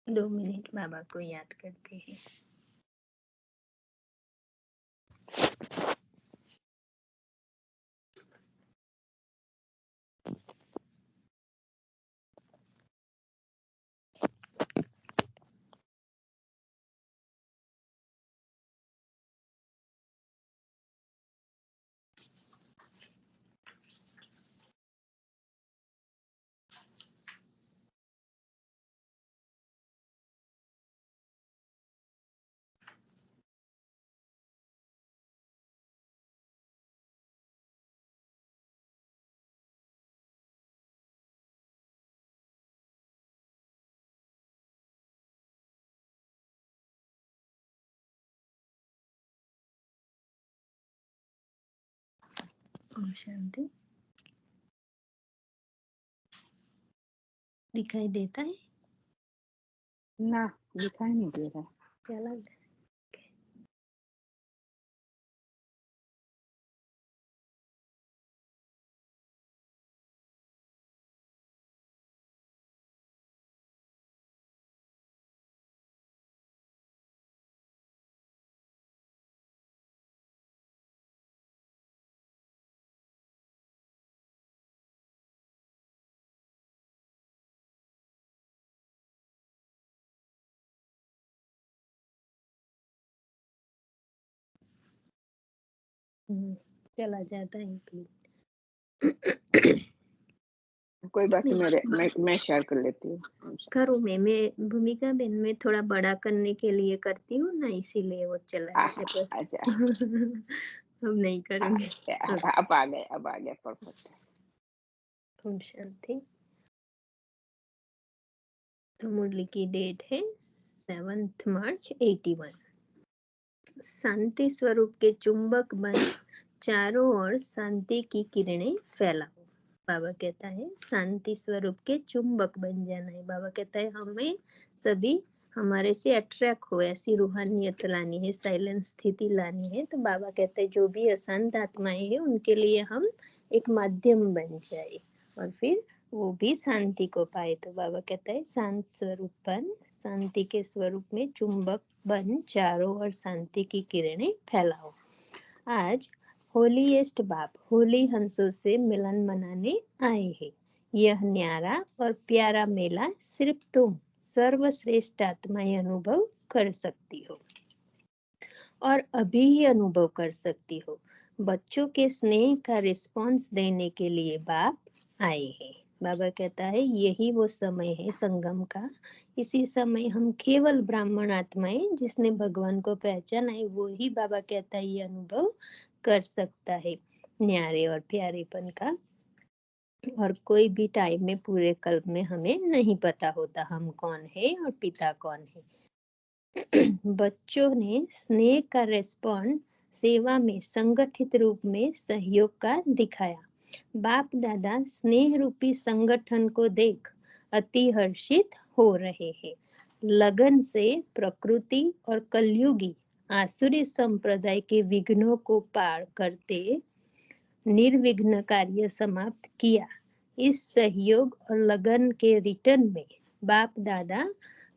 2 minute बाबा को याद करते हैं। ओम शांति। दिखाई देता है? ना, दिखाई नहीं दे रहा। चला चला जाता है प्लीज। कोई बात नहीं, मैं शेयर कर लेती हूँ। करूँ मैं भूमिका बेन में थोड़ा बड़ा करने के लिए करती हूँ ना, इसीलिए वो चला जाता है। अच्छा। अब नहीं करूँगी। अब आ गया परफेक्ट। ओम शांति। तो मुरली की डेट है 7 मार्च 81। शांति स्वरूप के चुंबक बन चारों ओर शांति की किरणें फैलाओ। बाबा कहता है शांति स्वरूप के चुंबक बन जाना है। बाबा कहता है हमें सभी हमारे से अट्रैक्ट हो, ऐसी रूहानियत लानी है, साइलेंस स्थिति लानी है। तो बाबा कहते हैं जो भी अशांत आत्माएं हैं उनके लिए हम एक माध्यम बन जाए और फिर वो भी शांति को पाए। तो बाबा कहता है शांत स्वरूप बन, शांति के स्वरूप में चुंबक बन चारों ओर शांति की किरणें फैलाओ। आज होलीएस्ट बाप होली हंसों से मिलन मनाने आए हैं। यह न्यारा और प्यारा मेला सिर्फ तुम सर्वश्रेष्ठ आत्माएं अनुभव कर सकती हो और अभी ही अनुभव कर सकती हो। बच्चों के स्नेह का रिस्पॉन्स देने के लिए बाप आए हैं। बाबा कहता है यही वो समय है संगम का। इसी समय हम केवल ब्राह्मण आत्माएं जिसने भगवान को पहचाना है वो ही बाबा कहता है ये अनुभव कर सकता है न्यारे और प्यारेपन का। और कोई भी टाइम में पूरे कल्प में हमें नहीं पता होता हम कौन है और पिता कौन है। बच्चों ने स्नेह का रेस्पॉन्ड सेवा में संगठित रूप में सहयोग का दिखाया। बाप दादा स्नेह रूपी संगठन को देख अति हर्षित हो रहे हैं। लगन से प्रकृति और कलयुगी आसुरी संप्रदाय के विघ्नों को पार करते निर्विघ्न कार्य समाप्त किया। इस सहयोग और लगन के रिटर्न में बाप दादा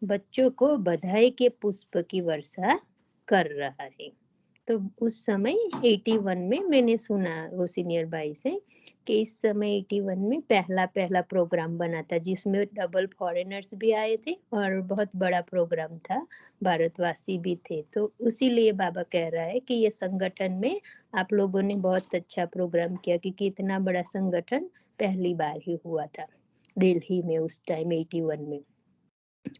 बच्चों को बधाई के पुष्प की वर्षा कर रहा है। तो उस समय 81 में मैंने सुना वो सीनियर भाई से कि इस समय 81 में पहला प्रोग्राम बना था जिसमें डबल फॉरेनर्स भी आए थे और बहुत बड़ा प्रोग्राम था, भारतवासी भी थे। तो उसीलिए बाबा कह रहा है कि ये संगठन में आप लोगों ने बहुत अच्छा प्रोग्राम किया क्योंकि इतना बड़ा संगठन पहली बार ही हुआ था दिल्ली में उस टाइम 81 में,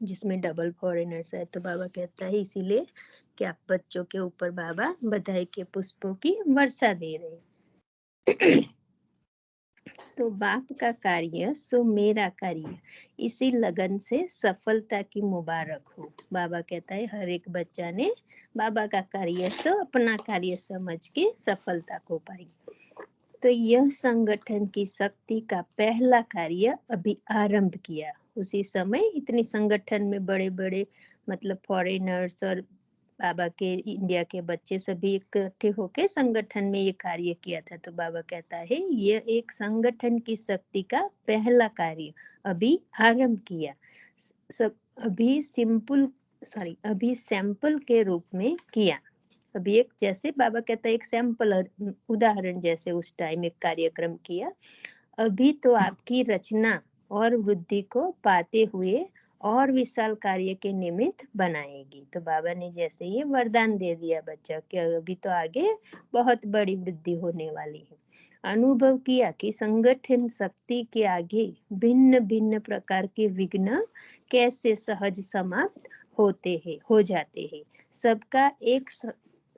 जिसमें डबल फॉरेनर्स है। तो बाबा कहता है इसीलिए कि आप बच्चों के ऊपर बाबा बधाई के पुष्पों की वर्षा दे रहे। तो बाप का कार्य सो मेरा कार्य, इसी लगन से सफलता की मुबारक हो। बाबा कहता है हर एक बच्चा ने बाबा का कार्य सो अपना कार्य समझ के सफलता को पाई। तो यह संगठन की शक्ति का पहला कार्य अभी आरंभ किया। उसी समय इतनी संगठन में बड़े बड़े मतलब फॉरेनर्स और बाबा के इंडिया के बच्चे सभी इकट्ठे होके संगठन में ये कार्य किया था। तो बाबा कहता है ये एक संगठन की शक्ति का पहला कार्य अभी आरंभ किया। सब अभी सैंपल के रूप में किया। अभी एक जैसे बाबा कहता है एक सैंपल उदाहरण जैसे उस टाइम एक कार्यक्रम किया। अभी तो आपकी रचना और वृद्धि को पाते हुए और विशाल कार्य के निमित्त बनाएगी। तो बाबा ने जैसे ये वरदान दे दिया बच्चा कि अभी तो आगे बहुत बड़ी वृद्धि होने वाली है। अनुभव किया कि संगठन शक्ति के आगे भिन्न भिन्न प्रकार के विघ्न कैसे सहज समाप्त हो जाते हैं।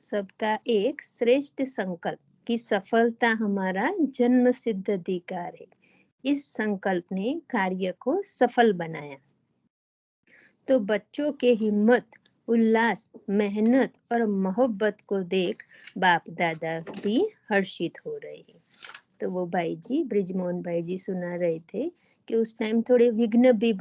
सबका एक श्रेष्ठ संकल्प की सफलता हमारा जन्म सिद्ध अधिकार है। इस संकल्प ने कार्य को सफल बनाया। तो बच्चों के हिम्मत, उल्लास, मेहनत और मोहब्बत को देख बाप दादा भी हर्षित हो रहे हैं। तो वो भाई जी ब्रिजमोहन भाई जी सुना रहे थे कि उस टाइम थोड़े विघ्न भी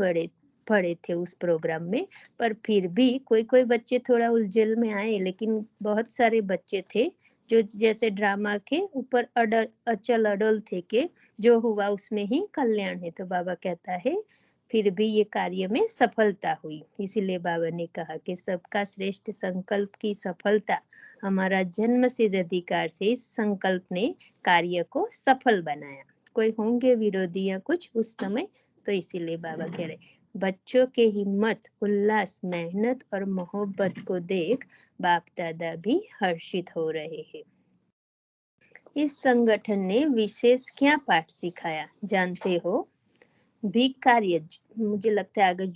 पड़े थे उस प्रोग्राम में, पर फिर भी कोई कोई बच्चे थोड़ा उलझन में आए, लेकिन बहुत सारे बच्चे थे जो जैसे ड्रामा के ऊपर अचल अडल थे कि जो हुआ उसमें ही कल्याण है। तो बाबा कहता है फिर भी ये कार्य में सफलता हुई। इसीलिए बाबा ने कहा कि सबका श्रेष्ठ संकल्प की सफलता हमारा जन्म सिद्ध अधिकार से इस संकल्प ने कार्य को सफल बनाया। कोई होंगे विरोधी या कुछ उस समय, तो इसीलिए बाबा कह रहे बच्चों के हिम्मत, उल्लास, मेहनत और मोहब्बत को देख बाप दादा भी हर्षित हो रहे हैं। इस संगठन ने विशेष क्या पाठ सिखाया जानते हो? भी कार्य, मुझे लगता है अगर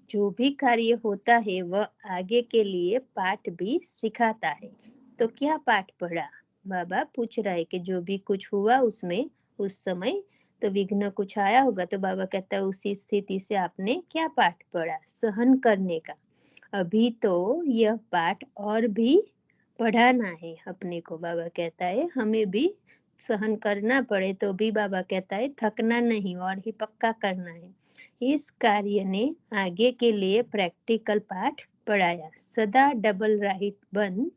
जो भी कार्य होता है वह आगे के लिए पाठ भी सिखाता है। तो क्या पाठ पढ़ा? बाबा पूछ रहा है कि जो भी कुछ हुआ उसमें उस समय तो विघ्न कुछ आया होगा। तो बाबा कहता है उसी स्थिति से आपने क्या पाठ पढ़ा? सहन करने का। अभी तो यह पाठ और भी पढ़ाना है अपने को। बाबा कहता है हमें भी सहन करना पड़े तो भी बाबा कहता है थकना नहीं और ही पक्का करना है। इस कार्य ने आगे के लिए प्रैक्टिकल पाठ पढ़ाया। सदा डबल राइट बन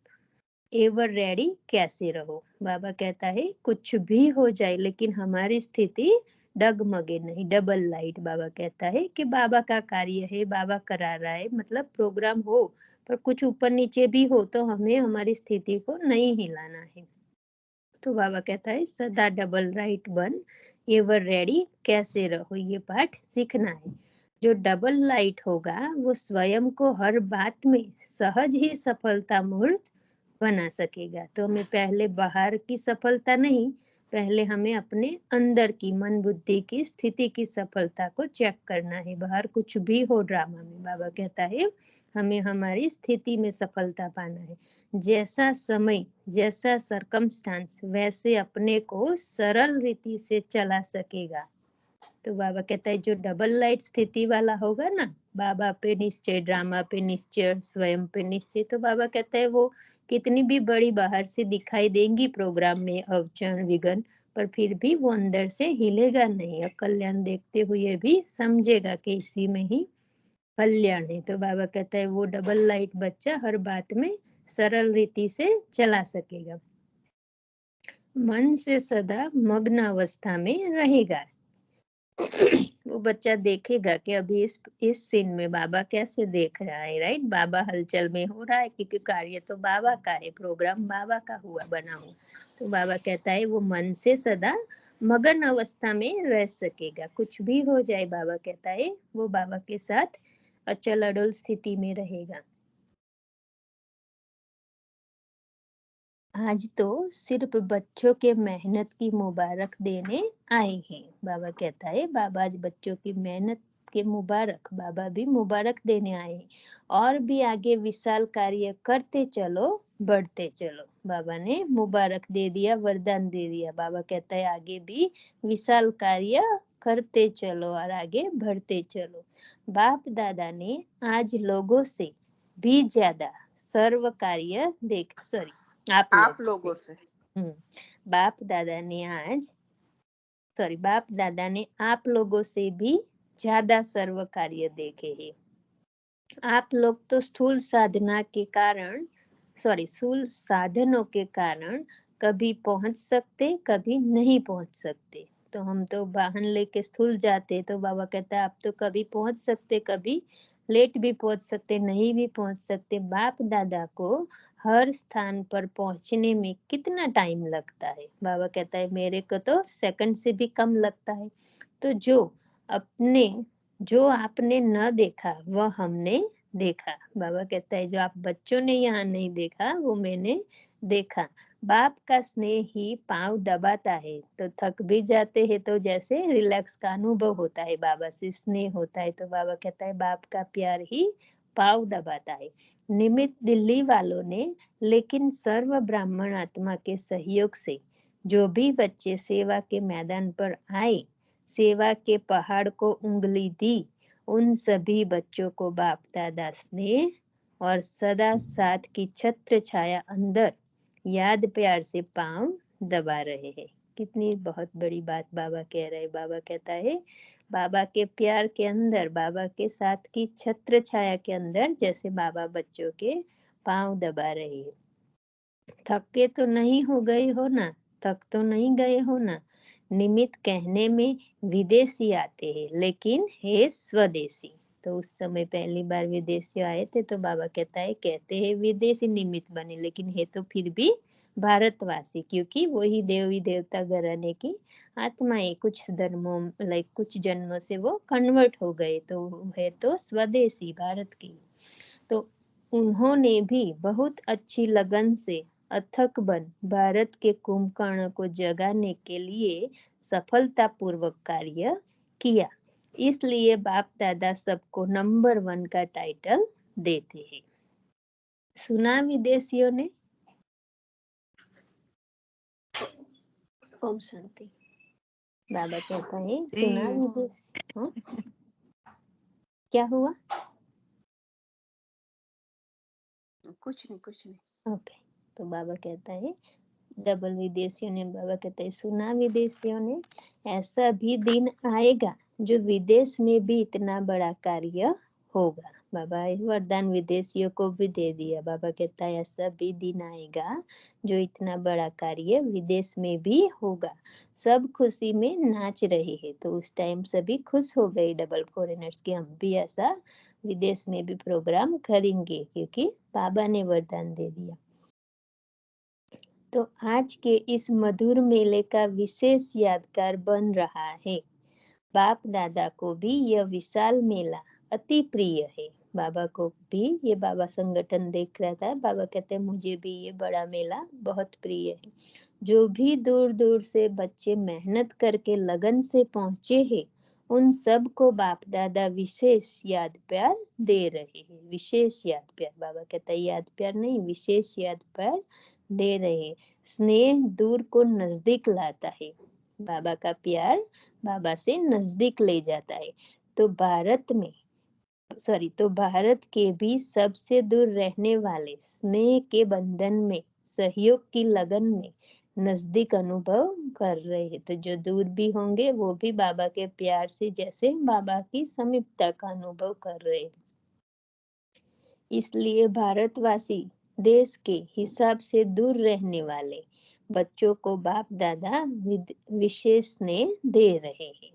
एवर रेडी कैसे रहो। बाबा कहता है कुछ भी हो जाए लेकिन हमारी स्थिति डगमगे नहीं। डबल लाइट बाबा कहता है कि बाबा का कार्य है, बाबा करा रहा है, मतलब प्रोग्राम हो पर कुछ ऊपर नीचे भी हो तो हमें हमारी स्थिति को नहीं हिलाना है। तो बाबा कहता है सदा डबल राइट बन एवर रेडी कैसे रहो, ये पाठ सीखना है। जो डबल लाइट होगा वो स्वयं को हर बात में सहज ही सफलता मूर्त बना सकेगा। तो हमें पहले बाहर की सफलता नहीं, पहले हमें अपने अंदर की मन बुद्धि की स्थिति की सफलता को चेक करना है। बाहर कुछ भी हो ड्रामा में, बाबा कहता है हमें हमारी स्थिति में सफलता पाना है। जैसा समय, जैसा सरकमस्टांस, वैसे अपने को सरल रीति से चला सकेगा। तो बाबा कहता है जो डबल लाइट स्थिति वाला होगा ना, बाबा पे निश्चय, ड्रामा पे निश्चय, स्वयं पे निश्चय, तो बाबा कहता है वो कितनी भी बड़ी बाहर से दिखाई देंगी प्रोग्राम में अड़चन विघ्न, पर फिर भी वो अंदर से हिलेगा नहीं। कल्याण देखते हुए भी समझेगा कि इसी में ही कल्याण है। तो बाबा कहता है वो डबल लाइट बच्चा हर बात में सरल रीति से चला सकेगा, मन से सदा मग्न अवस्था में रहेगा। वो बच्चा देखेगा कि अभी इस सीन में बाबा कैसे देख रहा है, राइट। बाबा हलचल में हो रहा है क्योंकि कार्य तो बाबा का है, प्रोग्राम बाबा का बना हुआ। तो बाबा कहता है वो मन से सदा मगन अवस्था में रह सकेगा। कुछ भी हो जाए, बाबा कहता है वो बाबा के साथ अचल अडल स्थिति में रहेगा। आज तो सिर्फ बच्चों के मेहनत की मुबारक देने आए हैं। बाबा कहता है बाबा आज बच्चों की मेहनत के मुबारक, बाबा भी मुबारक देने आए हैं। और भी आगे विशाल कार्य करते चलो, बढ़ते चलो। बाबा ने मुबारक दे दिया, वरदान दे दिया। बाबा कहता है आगे भी विशाल कार्य करते चलो और आगे बढ़ते चलो। बाप दादा ने आज लोगों से भी ज्यादा सर्व कार्य आप लोगों से बाप दादा ने आप लोगों से भी ज्यादा सर्व कार्य देखे हैं। आप लोग तो स्थूल साधना के कारण स्थूल साधनों के कारण कभी पहुंच सकते, कभी नहीं पहुंच सकते। तो हम तो वाहन लेके स्थूल जाते, तो बाबा कहता है आप तो कभी पहुंच सकते, कभी लेट भी पहुंच सकते, नहीं भी पहुंच सकते। बाप दादा को हर स्थान पर पहुंचने में कितना टाइम लगता है? बाबा कहता है मेरे को तो सेकंड से भी कम लगता है। तो जो आपने न देखा वह हमने देखा। बाबा कहता है जो आप बच्चों ने यहाँ नहीं देखा वो मैंने देखा। बाप का स्नेह ही पांव दबाता है, तो थक भी जाते हैं तो जैसे रिलैक्स का अनुभव होता है, बाबा से स्नेह होता है। तो बाबा कहता है बाप का प्यार ही पांव दबाता है। निमित्त दिल्ली वालों ने, लेकिन सर्व ब्राह्मण आत्मा के सहयोग से जो भी बच्चे सेवा के मैदान पर आए, सेवा के पहाड़ को उंगली दी, उन सभी बच्चों को बाप दादा स्नेह और सदा साथ की छत्र छाया अंदर याद प्यार से पांव दबा रहे हैं। कितनी बहुत बड़ी बात बाबा कह रहे हैं। बाबा कहता है बाबा के प्यार के अंदर, बाबा के साथ की छत्र छाया के अंदर जैसे बाबा बच्चों के पांव दबा रहे हैं। थके तो नहीं हो गए हो ना, थक तो नहीं गए हो ना। निमित्त कहने में विदेशी आते हैं, लेकिन है स्वदेशी। तो उस समय पहली बार विदेशी आए थे, तो बाबा कहता है कहते हैं विदेशी निमित्त बने, लेकिन है तो फिर भी भारतवासी, क्योंकि वही देवी देवता घराने की आत्माएं कुछ धर्मों कुछ जन्मों से वो कन्वर्ट हो गए, तो है तो स्वदेशी भारत की। तो उन्होंने भी बहुत अच्छी लगन से अथक बन भारत के कुंभकर्ण को जगाने के लिए सफलतापूर्वक कार्य किया। इसलिए बाप दादा सबको नंबर 1 का टाइटल देते हैं। सुना विदेशियों ने? ओम शांति। बाबा कहता है सुना विदेश। हाँ? क्या हुआ? कुछ नहीं। ओके। तो बाबा कहता है डबल विदेशियों ने, बाबा कहते हैं सुना विदेशियों ने, ऐसा भी दिन आएगा जो विदेश में भी इतना बड़ा कार्य होगा। बाबा वरदान विदेशियों को भी दे दिया। बाबा कहता है ऐसा भी दिन आएगा जो इतना बड़ा कार्य विदेश में भी होगा। सब खुशी में नाच रहे हैं। तो उस टाइम सभी खुश हो गए डबल फॉरेनर्स की, हम भी ऐसा विदेश में भी प्रोग्राम करेंगे, क्योंकि बाबा ने वरदान दे दिया। तो आज के इस मधुर मेले का विशेष यादगार बन रहा है। बाप दादा को भी यह विशाल मेला अति प्रिय है। बाबा को भी ये बाबा संगठन देख रहा था। बाबा कहते हैं मुझे भी ये बड़ा मेला बहुत प्रिय है। जो भी दूर दूर से बच्चे मेहनत करके लगन से पहुंचे हैं, उन सब को बाप दादा विशेष याद प्यार दे रहे हैं। विशेष याद प्यार, बाबा कहता है याद प्यार नहीं, विशेष याद प्यार दे रहे हैं। स्नेह दूर को नजदीक लाता है। बाबा का प्यार बाबा से नजदीक ले जाता है। तो भारत के भी सबसे दूर रहने वाले स्नेह के बंधन में, सहयोग की लगन में नजदीक अनुभव कर रहे हैं। तो जो दूर भी होंगे वो भी बाबा के प्यार से जैसे बाबा की समीपता का अनुभव कर रहे हैं। इसलिए भारतवासी देश के हिसाब से दूर रहने वाले बच्चों को बाप दादा विशेष स्नेह दे रहे हैं।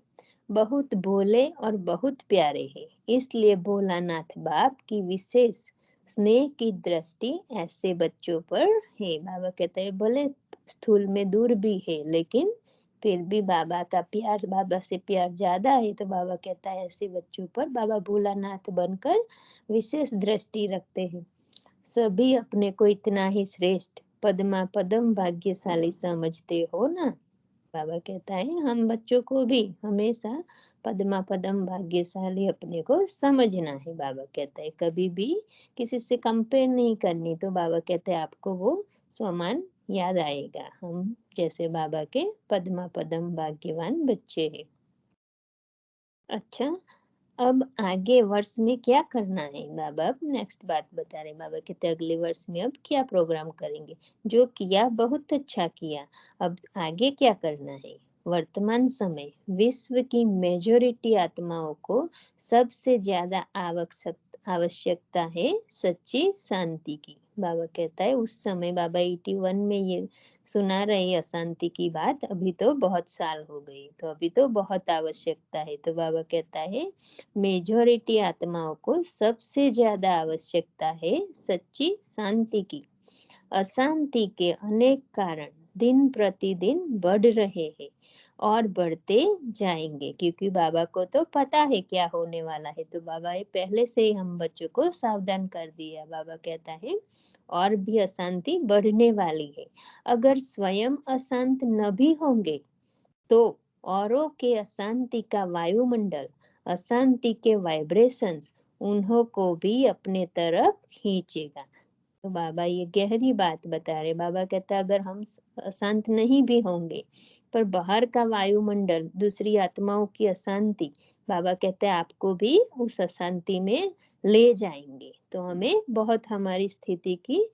बहुत भोले और बहुत प्यारे हैं, इसलिए भोलानाथ बाप की विशेष स्नेह की दृष्टि ऐसे बच्चों पर है। बाबा कहते हैं भले स्थूल में दूर भी है, लेकिन फिर भी बाबा का प्यार, बाबा से प्यार ज्यादा है। तो बाबा कहता है ऐसे बच्चों पर बाबा भोलानाथ बनकर विशेष दृष्टि रखते हैं। सभी अपने को इतना ही श्रेष्ठ पद्मा पदम भाग्यशाली समझते हो ना। बाबा कहता है हम बच्चों को भी हमेशा पद्मा पदम भाग्यशाली अपने को समझना है। बाबा कहता है कभी भी किसी से कंपेयर नहीं करनी। तो बाबा कहते हैं आपको वो सम्मान याद आएगा, हम जैसे बाबा के पद्मा पदम भाग्यवान बच्चे हैं। अच्छा, अब आगे वर्ष में क्या करना है? बाबा अब नेक्स्ट बात बता रहे। बाबा कहते अगले वर्ष में अब क्या प्रोग्राम करेंगे? जो किया बहुत अच्छा किया, अब आगे क्या करना है? वर्तमान समय विश्व की मेजॉरिटी आत्माओं को सबसे ज्यादा आवश्यकता है सच्ची शांति की। बाबा कहता है उस समय बाबा 81 में ये सुना रहे अशांति की बात, अभी तो बहुत साल हो गई, तो अभी तो बहुत आवश्यकता है। तो बाबा कहता है मेजॉरिटी आत्माओं को सबसे ज्यादा आवश्यकता है सच्ची शांति की। अशांति के अनेक कारण दिन प्रतिदिन बढ़ रहे हैं और बढ़ते जाएंगे, क्योंकि बाबा को तो पता है क्या होने वाला है। तो बाबा ये पहले से ही हम बच्चों को सावधान कर दिया। बाबा कहता है और भी अशांति बढ़ने वाली है। अगर स्वयं अशांत न भी होंगे तो औरों के अशांति का वायुमंडल, अशांति के वाइब्रेशंस उन्हों को भी अपने तरफ खींचेगा। तो बाबा ये गहरी बात बता रहे। बाबा कहता है अगर हम अशांत नहीं भी होंगे पर बाहर का वायुमंडल, दूसरी आत्माओं की अशांति, बाबा कहते हैं आपको भी उस अशांति में ले जाएंगे। तो हमें बहुत हमारी स्थिति की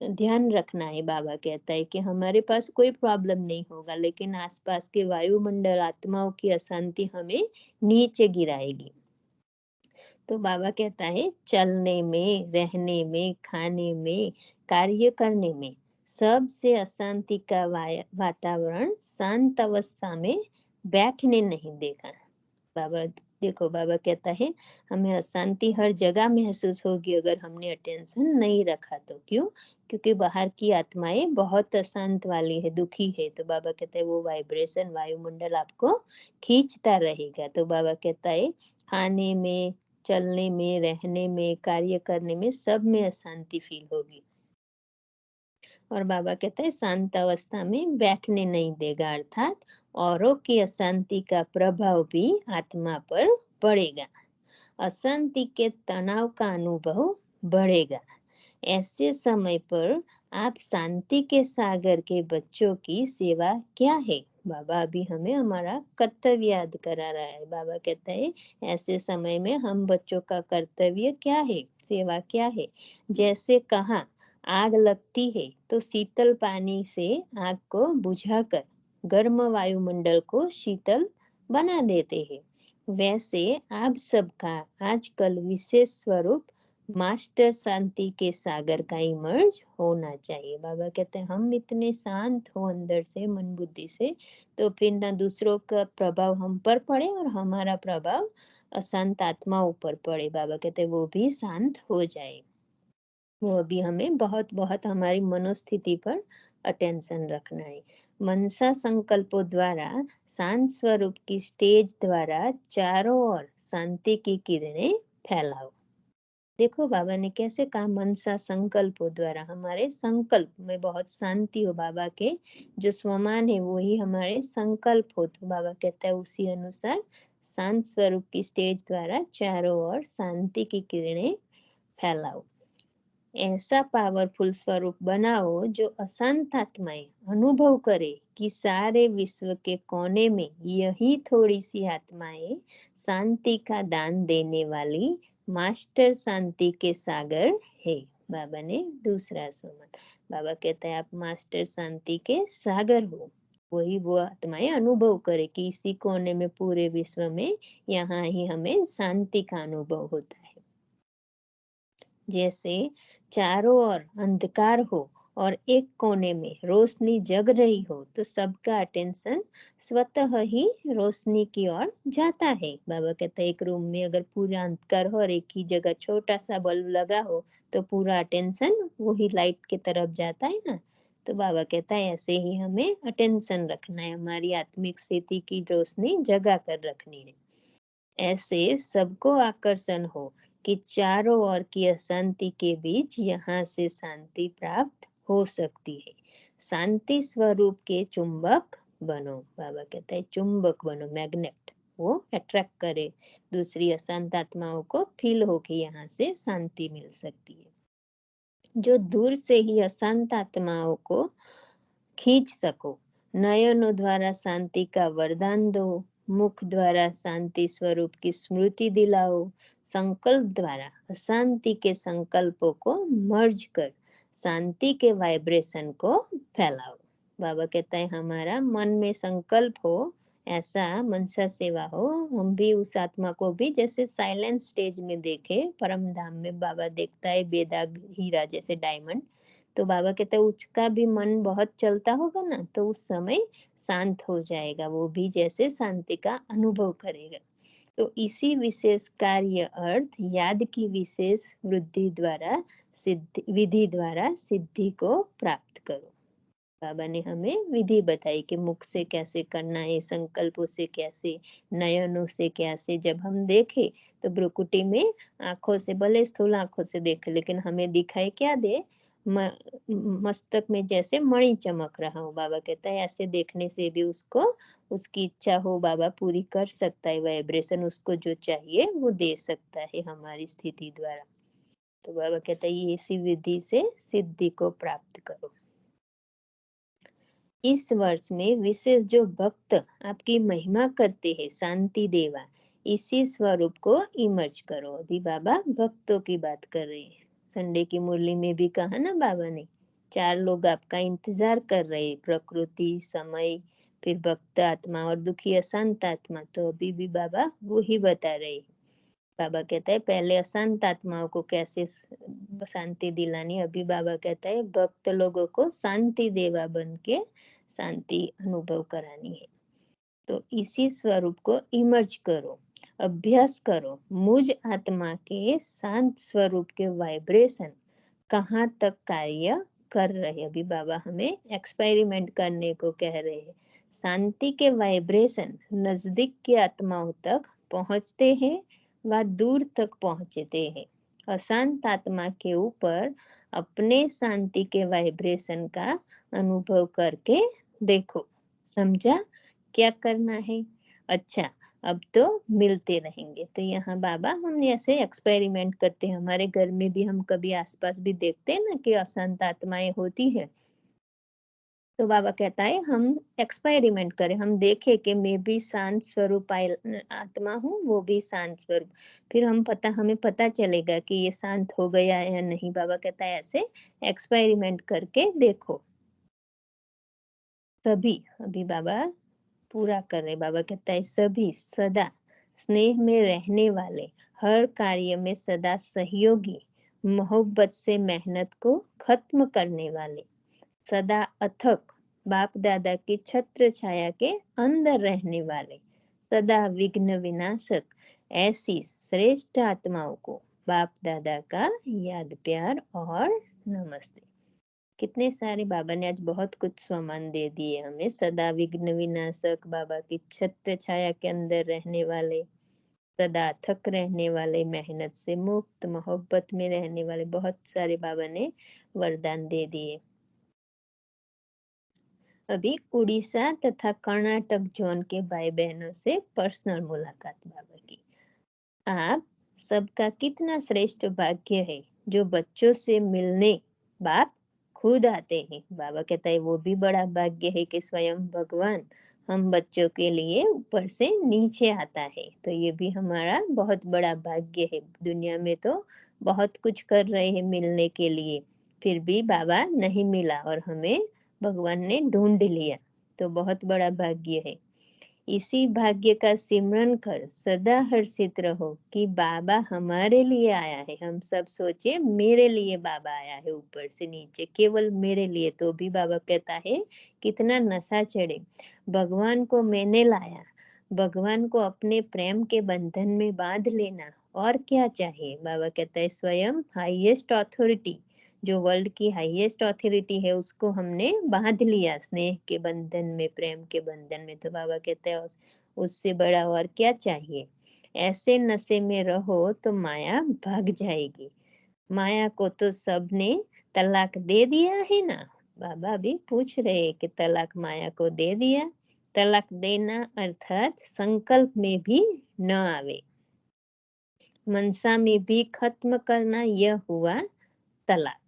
ध्यान रखना है। बाबा कहता है कि हमारे पास कोई प्रॉब्लम नहीं होगा, लेकिन आसपास के वायुमंडल, आत्माओं की अशांति हमें नीचे गिराएगी। तो बाबा कहता है चलने में, रहने में, खाने में, कार्य करने में सबसे अशांति का वातावरण शांत अवस्था में बैठने नहीं देगा। बाबा देखो, बाबा कहता है हमें अशांति हर जगह महसूस होगी अगर हमने अटेंशन नहीं रखा तो। क्यों? क्योंकि बाहर की आत्माएं बहुत अशांत वाली है, दुखी है। तो बाबा कहता है वो वाइब्रेशन, वायुमंडल आपको खींचता रहेगा। तो बाबा कहता है खाने में, चलने में, रहने में, कार्य करने में, सब में अशांति फील होगी। और बाबा कहता है शांत अवस्था में बैठने नहीं देगा, अर्थात औरों की अशांति का प्रभाव भी आत्मा पर पड़ेगा। अशांति के तनाव का अनुभव बढ़ेगा। ऐसे समय पर आप शांति के सागर के बच्चों की सेवा क्या है? बाबा अभी हमें हमारा कर्तव्य याद करा रहा है। बाबा कहता है ऐसे समय में हम बच्चों का कर्तव्य क्या है, सेवा क्या है। जैसे कहा आग लगती है तो शीतल पानी से आग को बुझाकर गर्म वायुमंडल को शीतल बना देते हैं, वैसे आप सबका आजकल विशेष स्वरूप मास्टर शांति के सागर का इमर्ज होना चाहिए। बाबा कहते हैं हम इतने शांत हो अंदर से, मन बुद्धि से, तो फिर ना दूसरों का प्रभाव हम पर पड़े और हमारा प्रभाव अशांत आत्माओं पर पड़े। बाबा कहते हैं वो भी शांत हो जाए। वो भी हमें बहुत बहुत हमारी मनोस्थिति पर अटेंशन रखना है। मनसा संकल्पों द्वारा शांत स्वरूप की स्टेज द्वारा चारों ओर शांति की किरणें फैलाओ। देखो बाबा ने कैसे कहा मनसा संकल्पों द्वारा, हमारे संकल्प में बहुत शांति हो। बाबा के जो स्वमान है वो ही हमारे संकल्प हो। तो बाबा कहता है उसी अनुसार शांत स्वरूप की स्टेज द्वारा चारों ओर शांति की किरणें फैलाओ। ऐसा पावरफुल स्वरूप बनाओ जो अशांत आत्माएं अनुभव करे कि सारे विश्व के कोने में यही थोड़ी सी आत्माएं शांति का दान देने वाली मास्टर शांति के सागर है। बाबा ने दूसरा सुमन, बाबा कहता है आप मास्टर शांति के सागर हो। वही वो आत्माएं अनुभव करे कि इसी कोने में, पूरे विश्व में, यहाँ ही हमें शांति का अनुभव होता है। जैसे चारों ओर अंधकार हो और एक कोने में रोशनी जग रही हो तो सबका अटेंशन स्वतः ही रोशनी की ओर जाता है। बाबा कहता है एक रूम में अगर पूरा अंधकार हो और एक ही जगह छोटा सा बल्ब लगा हो तो पूरा अटेंशन वही लाइट की तरफ जाता है ना। तो बाबा कहता है ऐसे ही हमें अटेंशन रखना है, हमारी आत्मिक स्थिति की रोशनी जगा कर रखनी है। ऐसे सबको आकर्षण हो कि चारों ओर की अशांति के बीच यहाँ से शांति प्राप्त हो सकती है। शांति स्वरूप के चुंबक बनो। बाबा कहता है चुंबक बनो, मैग्नेट, वो अट्रैक्ट करे दूसरी अशांत आत्माओं को, फील हो कि यहाँ से शांति मिल सकती है। जो दूर से ही अशांत आत्माओं को खींच सको। नयनों द्वारा शांति का वरदान दो, मुख द्वारा शांति स्वरूप की स्मृति दिलाओ, संकल्प द्वारा अशांति के संकल्पों को मर्ज कर शांति के वाइब्रेशन को फैलाओ। बाबा कहता है हमारा मन में संकल्प हो ऐसा मनसा सेवा हो, हम भी उस आत्मा को भी जैसे साइलेंट स्टेज में देखे, परम धाम में बाबा देखता है बेदाग हीरा जैसे डायमंड, तो बाबा कहते हैं उसका भी मन बहुत चलता होगा ना, तो उस समय शांत हो जाएगा, वो भी जैसे शांति का अनुभव करेगा। तो इसी विशेष कार्य अर्थ याद की विशेष वृद्धि द्वारा सिद्धि विधि द्वारा सिद्धि को प्राप्त करो। बाबा ने हमें विधि बताई कि मुख से कैसे करना है, संकल्पों से कैसे, नयनों से कैसे। जब हम देखे तो भ्रुकुटी में आंखों से, भले स्थूल आंखों से देखे, लेकिन हमें दिखाई क्या दे, मस्तक में जैसे मणि चमक रहा हो। बाबा कहता है ऐसे देखने से भी उसको उसकी इच्छा हो बाबा पूरी कर सकता है, वाइब्रेशन उसको जो चाहिए वो दे सकता है हमारी स्थिति द्वारा। तो बाबा कहता है ये इसी विधि से सिद्धि को प्राप्त करो। इस वर्ष में विशेष जो भक्त आपकी महिमा करते हैं, शांति देवा, इसी स्वरूप को इमर्ज करो। अभी बाबा भक्तों की बात कर रहे हैं। संडे की मुरली में भी कहा ना बाबा ने, 4 लोग आपका इंतजार कर रहे हैं, प्रकृति, समय, फिर भक्त आत्मा और दुखी अशांत आत्मा। तो अभी भी बाबा वो ही बता रहे हैं। बाबा कहता है पहले अशांत आत्माओं को कैसे शांति दिलानी, अभी बाबा कहता है भक्त लोगों को शांति देवा बन के शांति अनुभव करानी है। तो इसी स्वरूप को इमर्ज करो, अभ्यास करो। मुझ आत्मा के शांत स्वरूप के वाइब्रेशन कहाँ तक कार्य कर रहे। अभी बाबा हमें एक्सपेरिमेंट करने को कह रहे हैं। शांति के वाइब्रेशन नजदीक की आत्माओं तक पहुंचते हैं व दूर तक पहुंचते हैं। अशांत आत्मा के ऊपर अपने शांति के वाइब्रेशन का अनुभव करके देखो। समझा क्या करना है? अच्छा, अब तो मिलते रहेंगे। तो यहाँ बाबा हम ऐसे एक्सपेरिमेंट करते हैं। हमारे घर में भी हम कभी आसपास भी देखते हैं ना कि अशांत आत्माएं होती है, तो बाबा कहता है हम एक्सपेरिमेंट करें, हम देखें कि मैं भी शांत स्वरूप आत्मा हूँ, वो भी शांत स्वरूप। फिर हमें पता चलेगा कि ये शांत हो गया या नहीं। बाबा कहता है ऐसे एक्सपेरिमेंट करके देखो। तभी अभी बाबा पूरा कर रहे। बाबा कहता है सभी सदा स्नेह में रहने वाले, हर कार्य में सदा सहयोगी, मोहब्बत से मेहनत को खत्म करने वाले, सदा अथक बाप दादा की छत्र छाया के अंदर रहने वाले, सदा विघ्न विनाशक, ऐसी श्रेष्ठ आत्माओं को बाप दादा का याद प्यार और नमस्ते। कितने सारे बाबा ने आज बहुत कुछ सम्मान दे दिए हमें। सदा विघ्न विनाशक, बाबा की छत्र छाया के अंदर रहने वाले, सदा थक रहने वाले, मेहनत से मुक्त, मोहब्बत में रहने वाले, बहुत सारे बाबा ने वरदान दे दिए। अभी उड़ीसा तथा कर्नाटक जोन के भाई बहनों से पर्सनल मुलाकात बाबा की। आप सबका कितना श्रेष्ठ भाग्य है जो बच्चों से मिलने बाप खुद आते हैं। बाबा कहता है वो भी बड़ा भाग्य है कि स्वयं भगवान हम बच्चों के लिए ऊपर से नीचे आता है। तो ये भी हमारा बहुत बड़ा भाग्य है। दुनिया में तो बहुत कुछ कर रहे हैं मिलने के लिए, फिर भी बाबा नहीं मिला और हमें भगवान ने ढूंढ लिया, तो बहुत बड़ा भाग्य है। इसी भाग्य का सिमरन कर सदा हर्षित रहो कि बाबा हमारे लिए आया है। हम सब सोचे मेरे लिए बाबा आया है ऊपर से नीचे, केवल मेरे लिए। तो भी बाबा कहता है कितना नशा चढ़े, भगवान को मैंने लाया, भगवान को अपने प्रेम के बंधन में बांध लेना, और क्या चाहिए। बाबा कहता है स्वयं हाईएस्ट अथॉरिटी, जो वर्ल्ड की हाईएस्ट अथॉरिटी है, उसको हमने बांध लिया स्नेह के बंधन में, प्रेम के बंधन में। तो बाबा कहते हैं उससे बड़ा और क्या चाहिए। ऐसे नशे में रहो तो माया भाग जाएगी। माया को तो सबने तलाक दे दिया है ना। बाबा भी पूछ रहे कि तलाक माया को दे दिया। तलाक देना अर्थात संकल्प में भी न आवे, मनसा में भी खत्म करना, यह हुआ तलाक।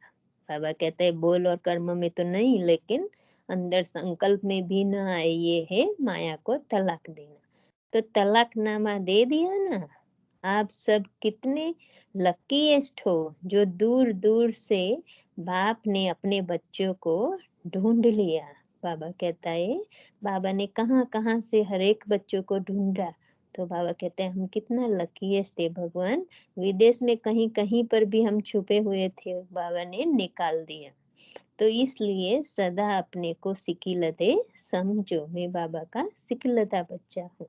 बाबा कहते हैं बोल और कर्म में तो नहीं, लेकिन अंदर संकल्प में भी न आए, ये है माया को तलाक देना। तो तलाकनामा दे दिया ना। आप सब कितने लकीएस्ट हो जो दूर दूर से बाप ने अपने बच्चों को ढूंढ लिया। बाबा कहता है बाबा ने कहाँ कहाँ से हर एक बच्चों को ढूंढा। तो बाबा कहते हैं हम कितना लकीएस्ट थे भगवान, विदेश में कहीं कहीं पर भी हम छुपे हुए थे, बाबा ने निकाल दिया। तो इसलिए सदा अपने को सिकिलते समझो, मैं बाबा का सिकिलता बच्चा हूँ।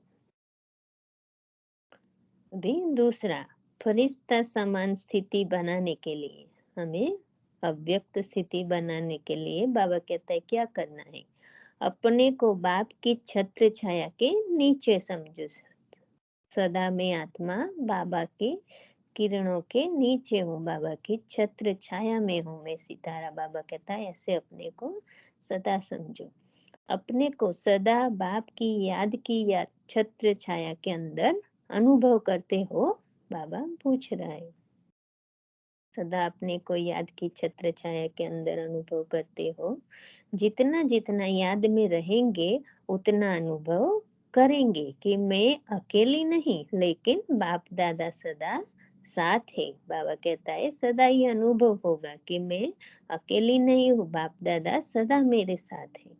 अभी दूसरा, फरिश्ता समान स्थिति बनाने के लिए, हमें अव्यक्त स्थिति बनाने के लिए बाबा कहता है क्या करना है, अपने को बाप की छत्र छाया के नीचे समझो। सदा में आत्मा बाबा की किरणों के नीचे हूँ, बाबा की छत्र छाया में हूँ मैं सितारा। बाबा कहता है ऐसे अपने को सदा समझो। अपने को सदा बाप की याद छत्र छाया के अंदर अनुभव करते हो, बाबा पूछ रहा है। सदा अपने को याद की छत्र छाया के अंदर अनुभव करते हो। जितना जितना याद में रहेंगे उतना अनुभव करेंगे कि मैं अकेली नहीं, लेकिन बाप दादा सदा साथ है। बाबा कहता है सदा ये अनुभव होगा कि मैं अकेली नहीं हूँ, बाप दादा सदा मेरे साथ है।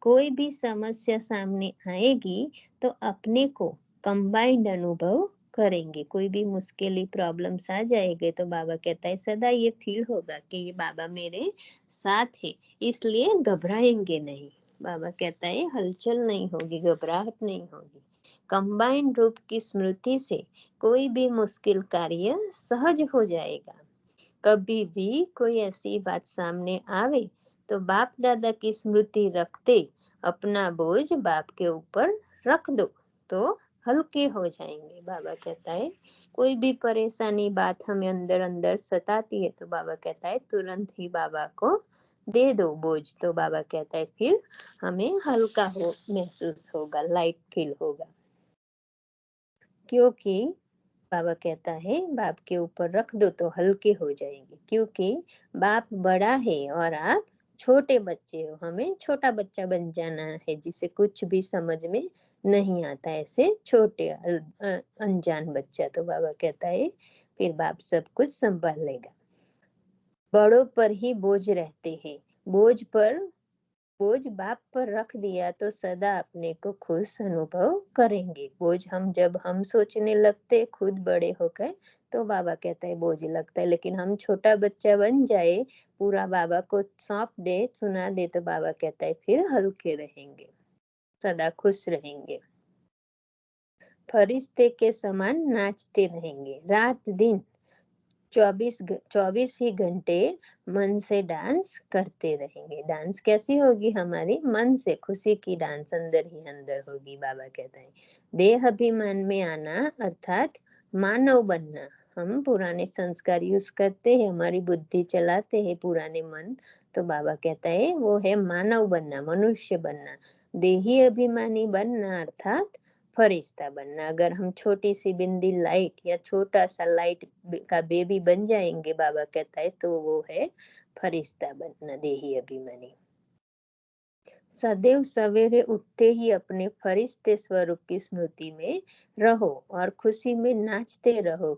कोई भी समस्या सामने आएगी तो अपने को कंबाइंड अनुभव करेंगे। कोई भी मुश्किल प्रॉब्लम्स आ जाएंगे तो बाबा कहता है सदा ये फील होगा कि ये बाबा मेरे साथ है, इसलिए घबराएंगे नहीं। बाबा कहता है हलचल नहीं होगी, घबराहट नहीं होगी। कंबाइंड रूप की स्मृति से कोई भी मुश्किल कार्य सहज हो जाएगा। कभी भी कोई ऐसी बात सामने आवे तो बाप दादा की स्मृति रखते अपना बोझ बाप के ऊपर रख दो तो हल्के हो जाएंगे। बाबा कहता है कोई भी परेशानी बात हमें अंदर अंदर सताती है तो बाबा कहता है तुरंत ही बाबा को दे दो बोझ। तो बाबा कहता है फिर हमें हल्का हो महसूस होगा, लाइट फील होगा। क्योंकि बाबा कहता है बाप के ऊपर रख दो तो हल्के हो जाएंगे, क्योंकि बाप बड़ा है और आप छोटे बच्चे हो। हमें छोटा बच्चा बन जाना है जिसे कुछ भी समझ में नहीं आता, ऐसे छोटे अनजान बच्चा। तो बाबा कहता है फिर बाप सब कुछ संभाल लेगा। बड़ों पर ही बोझ रहते हैं, बोझ बाप पर रख दिया तो सदा अपने को खुश अनुभव करेंगे। बोझ जब हम सोचने लगते खुद बड़े होकर तो बाबा कहता है बोझ लगता है, लेकिन हम छोटा बच्चा बन जाए, पूरा बाबा को सौंप दे, सुना दे तो बाबा कहता है फिर हल्के रहेंगे, सदा खुश रहेंगे, फरिश्ते के समान नाचते रहेंगे। रात दिन 24 ही घंटे मन से डांस करते रहेंगे। डांस कैसी होगी हमारी, मन से, खुशी की डांस अंदर ही अंदर होगी। बाबा कहता है देह अभिमान में आना अर्थात मानव बनना। हम पुराने संस्कार यूज करते हैं, हमारी बुद्धि चलाते हैं पुराने मन, तो बाबा कहता है वो है मानव बनना, मनुष्य बनना। देही अभिमानी बनना अर्थात फरिश्ता बनना। अगर हम छोटी सी बिंदी लाइट या छोटा सा लाइट का बेबी बन जाएंगे, बाबा कहता है तो वो है फरिश्ता बनना, देही अभिमानी। सदैव सवेरे उठते ही अपने फरिश्ते स्वरूप की स्मृति में रहो और खुशी में नाचते रहो,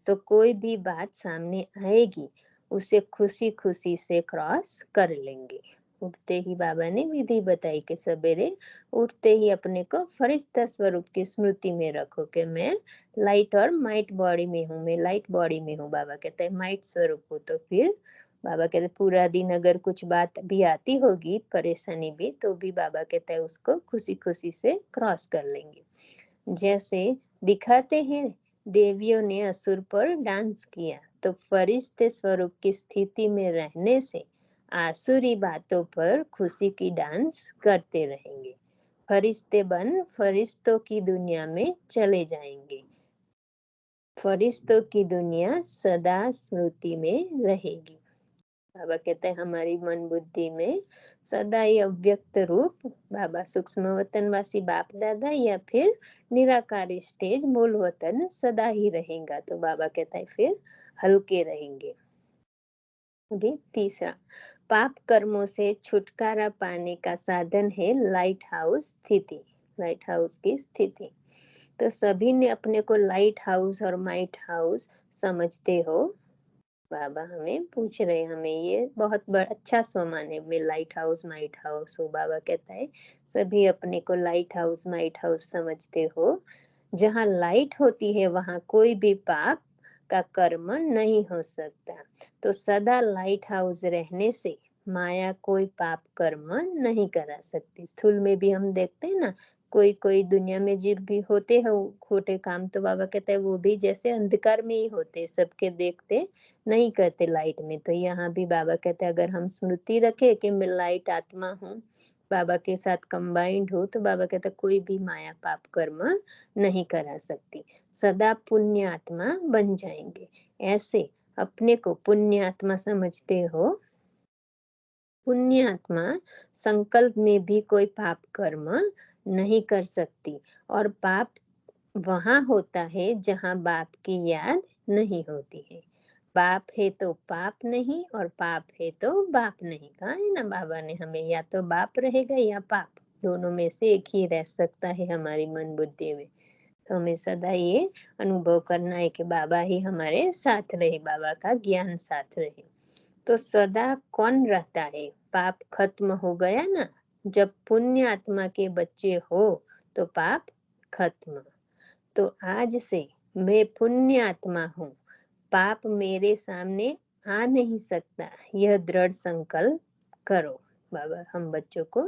तो कोई भी बात सामने आएगी उसे खुशी खुशी से क्रॉस कर लेंगे। उठते ही बाबा ने विधि बताई कि सवेरे उठते ही अपने को फरिश्ता स्वरूप की स्मृति में रखो कि मैं लाइट और माइट बॉडी में हूँ, मैं लाइट बॉडी में हूँ। बाबा कहते हैं माइट स्वरूप हो, तो फिर बाबा कहते पूरा दिन अगर कुछ बात भी आती होगी, परेशानी भी, तो भी बाबा कहता है उसको खुशी खुशी से क्रॉस कर लेंगे। जैसे दिखाते हैं देवियों ने असुर पर डांस किया, तो फरिश्ते स्वरूप की स्थिति में रहने से आसुरी बातों पर खुशी की डांस करते रहेंगे। फरिश्ते बन फरिश्तों की दुनिया में चले जाएंगे। फरिश्तों की दुनिया सदा स्मृति में रहेगी। बाबा कहते हैं हमारी मन बुद्धि में सदा ही अव्यक्त रूप बाबा सूक्ष्म वतनवासी बाप दादा या फिर निराकारी स्टेज मूल वतन सदा ही रहेगा। तो बाबा कहता है फिर हल्के रहेंगे। अभी तीसरा, पाप कर्मों से छुटकारा पाने का साधन है लाइट हाउस स्थिति। लाइट हाउस की स्थिति, तो सभी ने अपने को लाइट हाउस और माइट हाउस समझते हो। बाबा हमें पूछ रहे हैं, हमें ये बहुत बड़ा अच्छा स्वमान है में लाइट हाउस माइट हाउस हो। बाबा कहता है सभी अपने को लाइट हाउस माइट हाउस समझते हो। जहाँ लाइट होती है वहाँ कोई भी पाप का कर्म नहीं हो सकता। तो सदा लाइट हाउस रहने से माया कोई पाप कर्म नहीं करा सकती। स्थूल में भी हम देखते हैं ना, कोई कोई दुनिया में जो भी होते हैं खोटे काम, तो बाबा कहते हैं वो भी जैसे अंधकार में ही होते, सबके देखते नहीं करते लाइट में। तो यहाँ भी बाबा कहते हैं अगर हम स्मृति रखे कि मैं लाइट आत्मा हूँ, बाबा के साथ कंबाइंड हो, तो बाबा कहते कोई भी माया पाप कर्म नहीं करा सकती, सदा पुण्य आत्मा बन जाएंगे। ऐसे अपने को पुण्य आत्मा समझते हो। पुण्य आत्मा संकल्प में भी कोई पाप कर्म नहीं कर सकती, और पाप वहां होता है जहां बाप की याद नहीं होती है। बाप है तो पाप नहीं, और पाप है तो बाप नहीं। कहा है ना बाबा ने हमें, या तो बाप रहेगा या पाप, दोनों में से एक ही रह सकता है हमारी मन बुद्धि में। तो हमें सदा ये अनुभव करना है कि बाबा ही हमारे साथ रहे, बाबा का ज्ञान साथ रहे। तो सदा कौन रहता है? पाप खत्म हो गया ना। जब पुण्य आत्मा के बच्चे हो तो पाप खत्म। तो आज से मैं पुण्य आत्मा हूँ, पाप मेरे सामने आ नहीं सकता, यह दृढ़ संकल्प करो। बाबा हम बच्चों को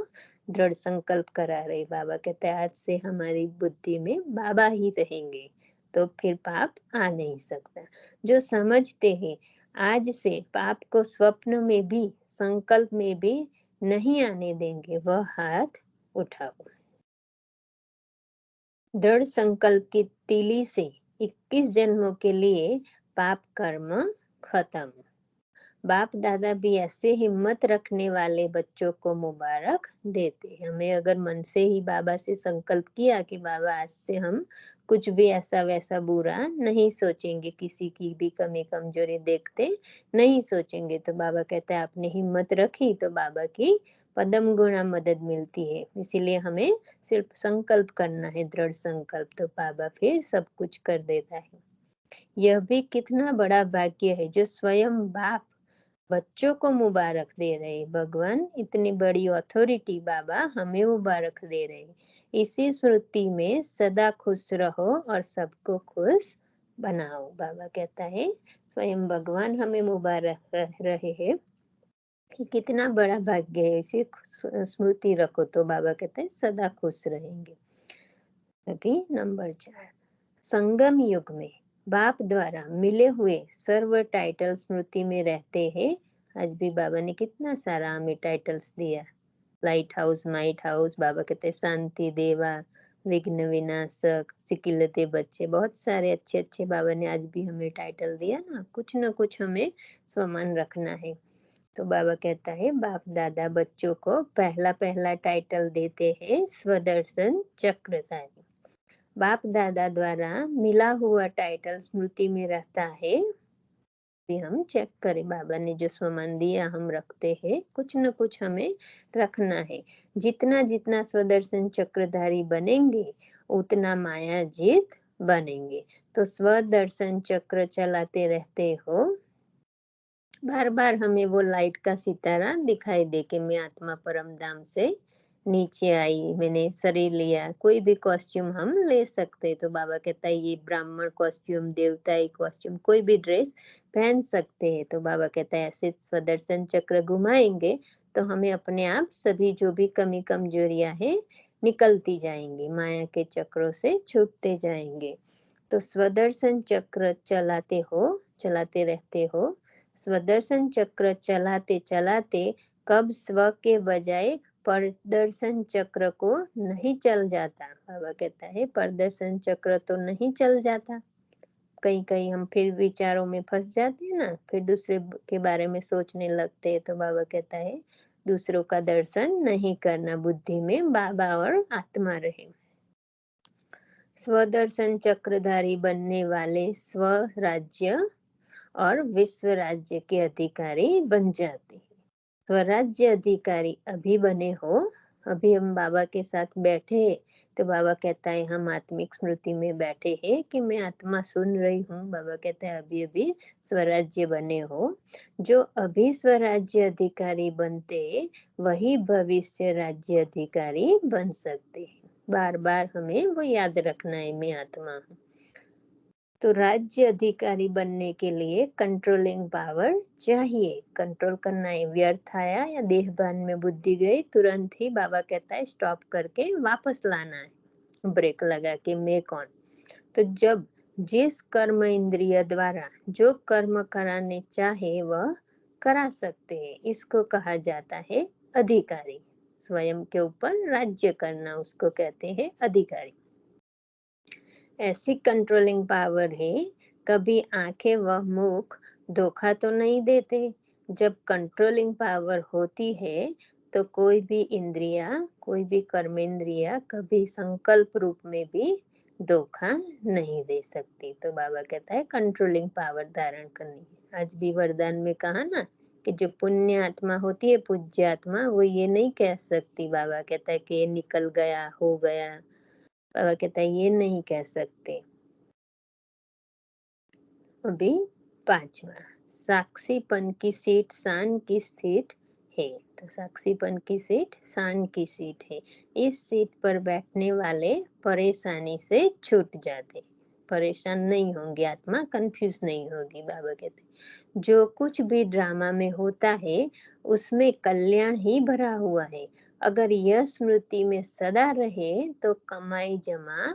दृढ़ संकल्प करा रहे। बाबा कहते हैं आज से हमारी बुद्धि में बाबा ही रहेंगे, तो फिर पाप आ नहीं सकता। जो समझते हैं आज से पाप को स्वप्न में भी संकल्प में भी नहीं आने देंगे, वह हाथ उठाओ। दृढ़ संकल्प की तीली से 21 जन्मों के लिए पाप कर्म खत्म। बाप दादा भी ऐसे हिम्मत रखने वाले बच्चों को मुबारक देते। हमें अगर मन से ही बाबा से संकल्प किया कि बाबा आज से हम कुछ भी ऐसा वैसा बुरा नहीं सोचेंगे, किसी की भी कमी कमजोरी देखते नहीं सोचेंगे, तो बाबा कहते हैं आपने हिम्मत रखी तो बाबा की पदम गुणा मदद मिलती है। इसीलिए हमें सिर्फ संकल्प करना है, दृढ़ संकल्प, तो बाबा फिर सब कुछ कर देता है। यह भी कितना बड़ा भाग्य है जो स्वयं बाप बच्चों को मुबारक दे रहे। भगवान इतनी बड़ी अथॉरिटी बाबा हमें मुबारक दे रहे। इसी स्मृति में सदा खुश रहो और सबको खुश बनाओ। बाबा कहता है स्वयं भगवान हमें मुबारक रहे हैं, कि कितना बड़ा भाग्य है। इसी स्मृति रखो तो बाबा कहते हैं सदा खुश रहेंगे। अभी नंबर 4, संगम युग में बाप द्वारा मिले हुए सर्व टाइटल स्मृति में रहते हैं। आज भी बाबा ने कितना सारा हमें टाइटल्स दिया। लाइट हाउस माइट हाउस, बाबा कहते हैं शांति देवा, विघ्न विनाशक, सिकिलते बच्चे, बहुत सारे अच्छे अच्छे बाबा ने आज भी हमें टाइटल दिया ना। कुछ न कुछ हमें स्वमान रखना है। तो बाबा कहता है बाप दादा बच्चों को पहला पहला टाइटल देते हैं स्वदर्शन चक्रधारी। बाप दादा द्वारा मिला हुआ टाइटल स्मृति में रहता है। भी हम चेक करें, बाबा ने जो स्वमान दिया हम रखते हैं, कुछ न कुछ हमें रखना है। जितना जितना स्वदर्शन चक्रधारी बनेंगे उतना माया जीत बनेंगे। तो स्वदर्शन चक्र चलाते रहते हो, बार बार हमें वो लाइट का सितारा दिखाई दे कि मैं आत्मा परम धाम से नीचे आई, मैंने शरीर लिया। कोई भी कॉस्ट्यूम हम ले सकते, तो बाबा कहता है ये ब्राह्मण कॉस्ट्यूम, देवताई कॉस्ट्यूम, कोई भी ड्रेस पहन सकते हैं। तो बाबा कहता है ऐसे स्वदर्शन चक्र घुमाएंगे तो हमें अपने आप सभी जो भी कमी कमजोरियां हैं निकलती जाएंगी, माया के चक्रों से छूटते जाएंगे। तो स्वदर्शन चक्र चलाते हो, चलाते रहते हो। स्वदर्शन चक्र चलाते चलाते कब स्व के बजाय परदर्शन चक्र को नहीं चल जाता। बाबा कहता है परदर्शन चक्र तो नहीं चल जाता। कहीं कहीं हम फिर विचारों में फंस जाते हैं ना, फिर दूसरे के बारे में सोचने लगते हैं। तो बाबा कहता है दूसरों का दर्शन नहीं करना, बुद्धि में बाबा और आत्मा रहे। स्वदर्शन चक्रधारी बनने वाले स्वराज्य और विश्व राज्य के अधिकारी बन जाते हैं। स्वराज्य अधिकारी अभी बने हो अभी हम बाबा के साथ बैठे हैं तो बाबा कहता है हम आत्मिक स्मृति में बैठे हैं कि मैं आत्मा सुन रही हूँ। बाबा कहता है अभी अभी स्वराज्य बने हो, जो अभी स्वराज्य अधिकारी बनते वही भविष्य राज्य अधिकारी बन सकते हैं। बार बार हमें वो याद रखना है, मैं आत्मा हूँ। तो राज्य अधिकारी बनने के लिए कंट्रोलिंग पावर चाहिए, कंट्रोल करना है। व्यर्थ आया या देहभान में बुद्धि गई, तुरंत ही बाबा कहता है स्टॉप करके वापस लाना है, ब्रेक लगा के मैं कौन। तो जब जिस कर्म इंद्रिय द्वारा जो कर्म कराने चाहे वह करा सकते हैं, इसको कहा जाता है अधिकारी। स्वयं के ऊपर राज्य करना उसको कहते हैं अधिकारी। ऐसी कंट्रोलिंग पावर है, कभी आंखें व मुख धोखा तो नहीं देते। जब कंट्रोलिंग पावर होती है तो कोई भी इंद्रिया, कोई भी कर्मेंद्रिया कभी संकल्प रूप में भी धोखा नहीं दे सकती। तो बाबा कहता है कंट्रोलिंग पावर धारण करनी है। आज भी वरदान में कहा ना कि जो पुण्य आत्मा होती है, पूज्य आत्मा, वो ये नहीं कह सकती। बाबा कहता है कि ये निकल गया, हो गया। बाबा कहता है ये नहीं कह सकते। अभी पांचवा, साक्षीपन की सीट शान की सीट है। तो साक्षीपन की सीट शान की सीट है। इस सीट पर बैठने वाले परेशानी से छूट जाते, परेशान नहीं होंगे, आत्मा कंफ्यूज नहीं होगी। बाबा कहते जो कुछ भी ड्रामा में होता है उसमें कल्याण ही भरा हुआ है। अगर यह स्मृति में सदा रहे तो कमाई जमा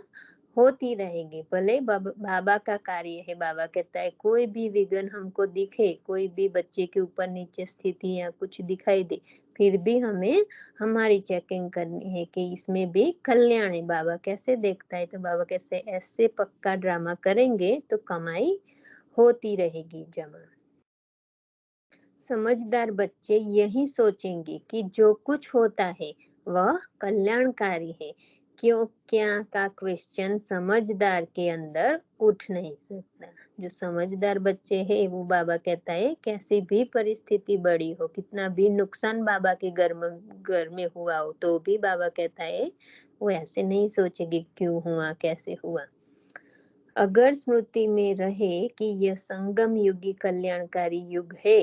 होती रहेगी। भले बाबा का कार्य है। बाबा कहता है कोई भी विघ्न हमको दिखे, कोई भी बच्चे के ऊपर नीचे स्थिति या कुछ दिखाई दे, फिर भी हमें हमारी चेकिंग करनी है कि इसमें भी कल्याण है। बाबा कैसे देखता है? तो बाबा कैसे ऐसे पक्का ड्रामा करेंगे तो कमाई होती रहेगी जमा। समझदार बच्चे यही सोचेंगे कि जो कुछ होता है वह कल्याणकारी है। क्यों क्या का क्वेश्चन समझदार के अंदर उठ नहीं सकता। जो समझदार बच्चे हैं वो बाबा कहता है कैसी भी परिस्थिति बड़ी हो, कितना भी नुकसान बाबा के घर में हुआ हो, तो भी बाबा कहता है वो ऐसे नहीं सोचेगी क्यों हुआ, कैसे हुआ। अगर स्मृति में रहे कि यह संगम युगी कल्याणकारी युग है,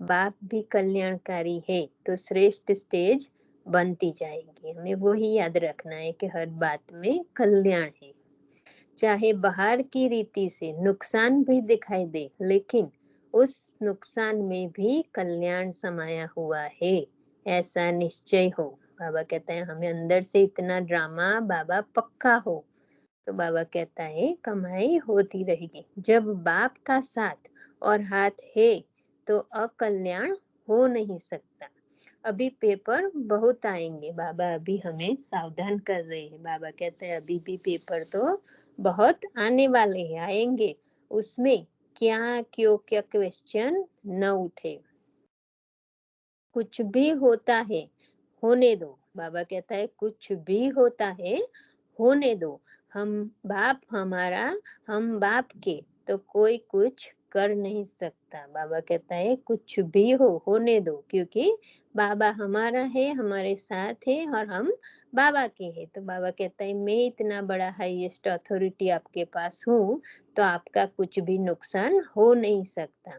बाप भी कल्याणकारी है, तो श्रेष्ठ स्टेज बनती जाएगी। हमें वो ही याद रखना है कि हर बात में कल्याण है। चाहे बाहर की रीति से नुकसान भी दिखाई दे, लेकिन उस नुकसान में भी कल्याण समाया हुआ है, ऐसा निश्चय हो। बाबा कहता है हमें अंदर से इतना ड्रामा बाबा पक्का हो। तो बाबा कहता है कमाई होती रहेगी। जब बाप का साथ और हाथ है तो अकल्याण हो नहीं सकता। अभी पेपर बहुत आएंगे, बाबा अभी हमें सावधान कर रहे हैं। बाबा कहते हैं अभी भी पेपर तो बहुत आने वाले हैं, आएंगे। उसमें क्या क्यों क्या क्वेश्चन न उठे। कुछ भी होता है होने दो। बाबा कहता है कुछ भी होता है होने दो। हम बाप हमारा, हम बाप के, तो कोई कुछ कर नहीं सकता। बाबा कहता है कुछ भी हो होने दो, क्योंकि बाबा हमारा है, हमारे साथ है और हम बाबा के हैं। तो बाबा कहता है मैं इतना बड़ा हाईएस्ट अथॉरिटी आपके पास हूँ, तो आपका कुछ भी नुकसान हो नहीं सकता।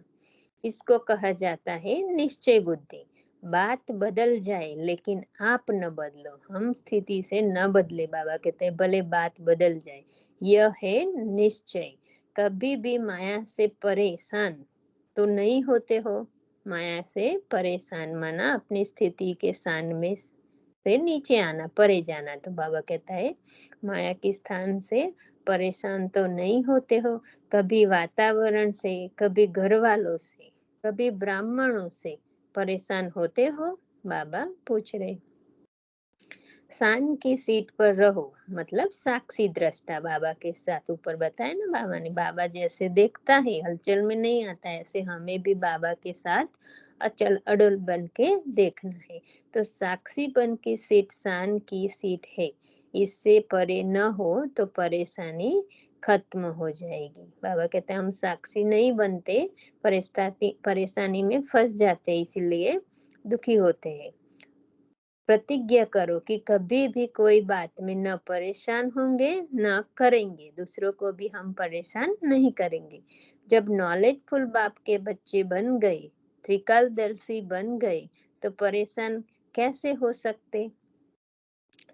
इसको कहा जाता है निश्चय बुद्धि। बात बदल जाए लेकिन आप न बदलो, हम स्थिति से न बदले। बाबा कहते हैं भले बात बदल जाए, यह है निश्चय। कभी भी माया से परेशान तो नहीं होते हो। माया से परेशान माना अपनी स्थिति के स्थान में से नीचे आना, परे जाना। तो बाबा कहता है माया के स्थान से परेशान तो नहीं होते हो। कभी वातावरण से, कभी घर वालों से, कभी ब्राह्मणों से परेशान होते हो? बाबा पूछ रहे। शान की सीट पर रहो, मतलब साक्षी दृष्टा बाबा के साथ। ऊपर बताया ना बाबा ने, बाबा जैसे देखता है हलचल में नहीं आता, ऐसे हमें भी बाबा के साथ अचल अडल बन के देखना है। तो साक्षी बन की सीट शान की सीट है। इससे परे न हो तो परेशानी खत्म हो जाएगी। बाबा कहते हैं हम साक्षी नहीं बनते, परेशानी में फंस जाते, इसलिए दुखी होते हैं। प्रतिज्ञा करो कि कभी भी कोई बात में न परेशान होंगे न करेंगे, दूसरों को भी हम परेशान नहीं करेंगे। जब नॉलेजफुल बाप के बच्चे बन गए, त्रिकालदर्शी बन गए, तो परेशान कैसे हो सकते?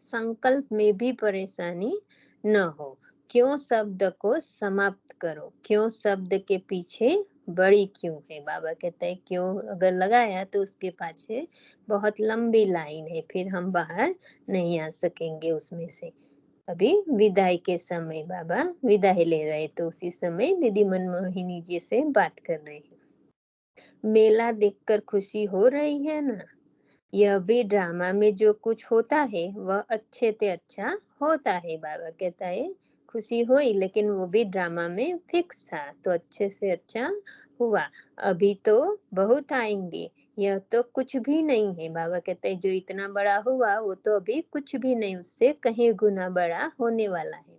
संकल्प में भी परेशानी न हो। क्यों शब्द को समाप्त करो, क्यों शब्द के पीछे बड़ी क्यों है। बाबा कहते हैं क्यों अगर लगाया तो उसके पाछे बहुत लंबी लाइन है, फिर हम बाहर नहीं आ सकेंगे उसमें से। अभी विदाई के समय बाबा विदाई ले रहे, तो उसी समय दीदी मनमोहिनी जी से बात कर रहे हैं। मेला देखकर खुशी हो रही है ना? यह भी ड्रामा में जो कुछ होता है वह अच्छे से अच्छा होता है। बाबा कहता है खुशी हुई, लेकिन वो भी ड्रामा में फिक्स था, तो अच्छे से अच्छा हुआ। अभी तो बहुत आएंगे, यह तो कुछ भी नहीं है। बाबा कहते हैं जो इतना बड़ा हुआ वो तो अभी कुछ भी नहीं, उससे कहीं गुना बड़ा होने वाला है।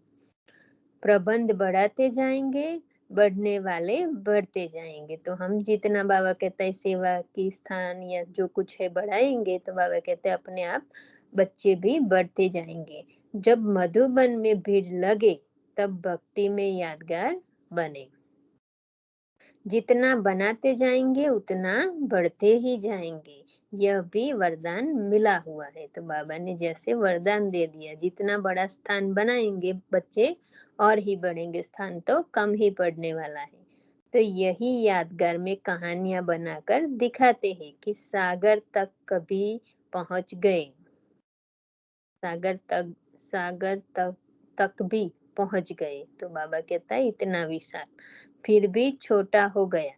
प्रबंध बढ़ाते जाएंगे, बढ़ने वाले बढ़ते जाएंगे। तो हम जितना बाबा कहता है सेवा की स्थान या जो कुछ है बढ़ाएंगे, तो बाबा कहते हैं अपने आप बच्चे भी बढ़ते जाएंगे। जब मधुबन में भीड़ लगे तब भक्ति में यादगार बने। जितना बनाते जाएंगे उतना बढ़ते ही जाएंगे। यह भी वरदान मिला हुआ है। तो बाबा ने जैसे वरदान दे दिया, जितना बड़ा स्थान बनाएंगे बच्चे और ही बढ़ेंगे, स्थान तो कम ही पड़ने वाला है। तो यही यादगार में कहानियां बनाकर दिखाते हैं कि सागर तक कभी पहुंच गए, सागर तक भी पहुंच गए। तो बाबा कहता है इतना विशाल फिर भी छोटा हो गया।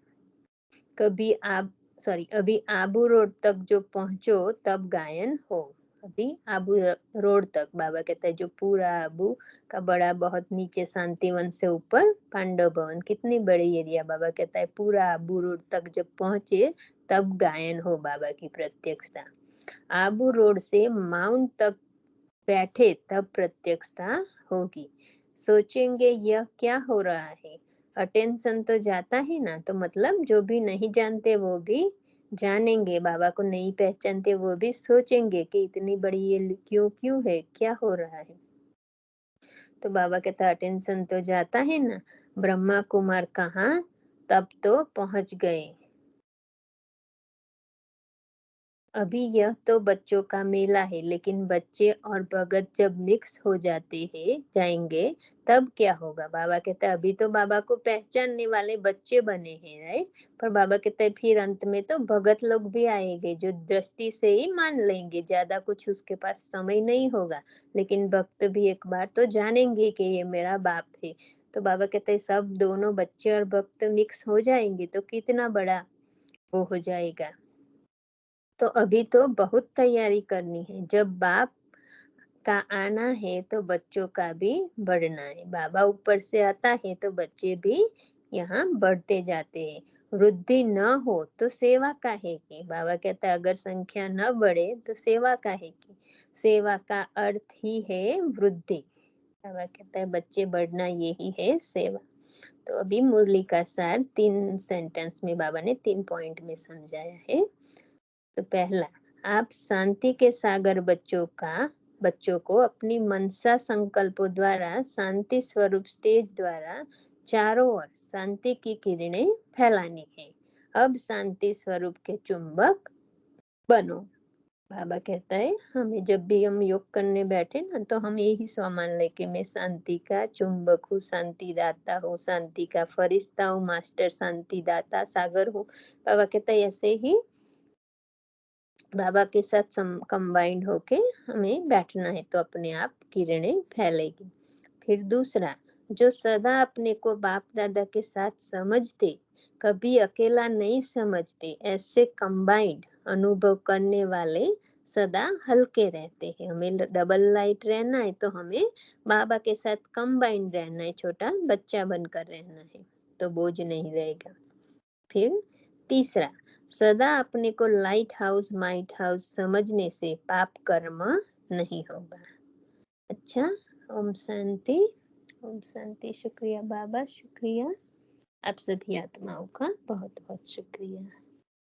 कभी आप अभी आबू रोड तक जो पहुंचो तब गायन हो। अभी आबू रोड तक बाबा कहता है जो पूरा आबू का बड़ा बहुत नीचे शांतिवन से ऊपर पांडव भवन, कितनी बड़ी एरिया। बाबा कहता है पूरा आबू रोड तक जब पहुंचे तब गायन हो बाबा की प्रत्यक्षता। आबू रोड से माउंट तक बैठे तब प्रत्यक्षता होगी। सोचेंगे यह क्या हो रहा है। अटेंशन तो जाता है ना, तो मतलब जो भी नहीं जानते वो भी जानेंगे, बाबा को नहीं पहचानते वो भी सोचेंगे कि इतनी बड़ी ये क्यों क्यों है, क्या हो रहा है। तो बाबा कहता अटेंशन तो जाता है ना। ब्रह्मा कुमार कहाँ, तब तो पहुंच गए। अभी यह तो बच्चों का मेला है, लेकिन बच्चे और भगत जब मिक्स हो जाते हैं जाएंगे तब क्या होगा। बाबा कहता है अभी तो बाबा को पहचानने वाले बच्चे बने हैं, राइट। पर बाबा कहता है फिर अंत में तो भगत लोग भी आएंगे जो दृष्टि से ही मान लेंगे, ज्यादा कुछ उसके पास समय नहीं होगा, लेकिन भक्त भी एक बार तो जानेंगे कि ये मेरा बाप है। तो बाबा कहते हैं सब दोनों बच्चे और भक्त मिक्स हो जाएंगे तो कितना बड़ा वो हो जाएगा। तो अभी तो बहुत तैयारी करनी है। जब बाप का आना है तो बच्चों का भी बढ़ना है। बाबा ऊपर से आता है तो बच्चे भी यहाँ बढ़ते जाते हैं। वृद्धि न हो तो सेवा काहे की। बाबा कहता है अगर संख्या न बढ़े तो सेवा काहे की। सेवा का अर्थ ही है वृद्धि। बाबा कहता है बच्चे बढ़ना यही है सेवा। तो अभी मुरली का सार 3 सेंटेंस में बाबा ने 3 पॉइंट में समझाया है। तो पहला, आप शांति के सागर बच्चों को अपनी मनसा संकल्पों द्वारा शांति स्वरूप स्टेज द्वारा चारों ओर शांति की किरणें फैलानी है। अब शांति स्वरूप के चुंबक बनो। बाबा कहता है हमें जब भी हम योग करने बैठे ना तो हम यही सामान लेके, मैं शांति का चुंबक हूँ, शांति दाता हूँ, शांति का फरिश्ता हूँ, मास्टर शांति दाता सागर हूँ। बाबा कहता है ऐसे ही बाबा के साथ कंबाइंड होके हमें बैठना है तो अपने आप किरणें फैलेगी। फिर दूसरा, जो सदा अपने को बाप दादा के साथ समझते, कभी अकेला नहीं समझते, ऐसे कंबाइंड अनुभव करने वाले सदा हल्के रहते हैं। हमें डबल लाइट रहना है तो हमें बाबा के साथ कंबाइंड रहना है, छोटा बच्चा बनकर रहना है तो बोझ नहीं रहेगा। फिर तीसरा, सदा अपने को लाइट हाउस माइट हाउस समझने से पाप कर्म नहीं होगा। अच्छा, ओम शांति। ओम शांति। शुक्रिया बाबा, शुक्रिया आप सभी आत्माओं का बहुत बहुत शुक्रिया।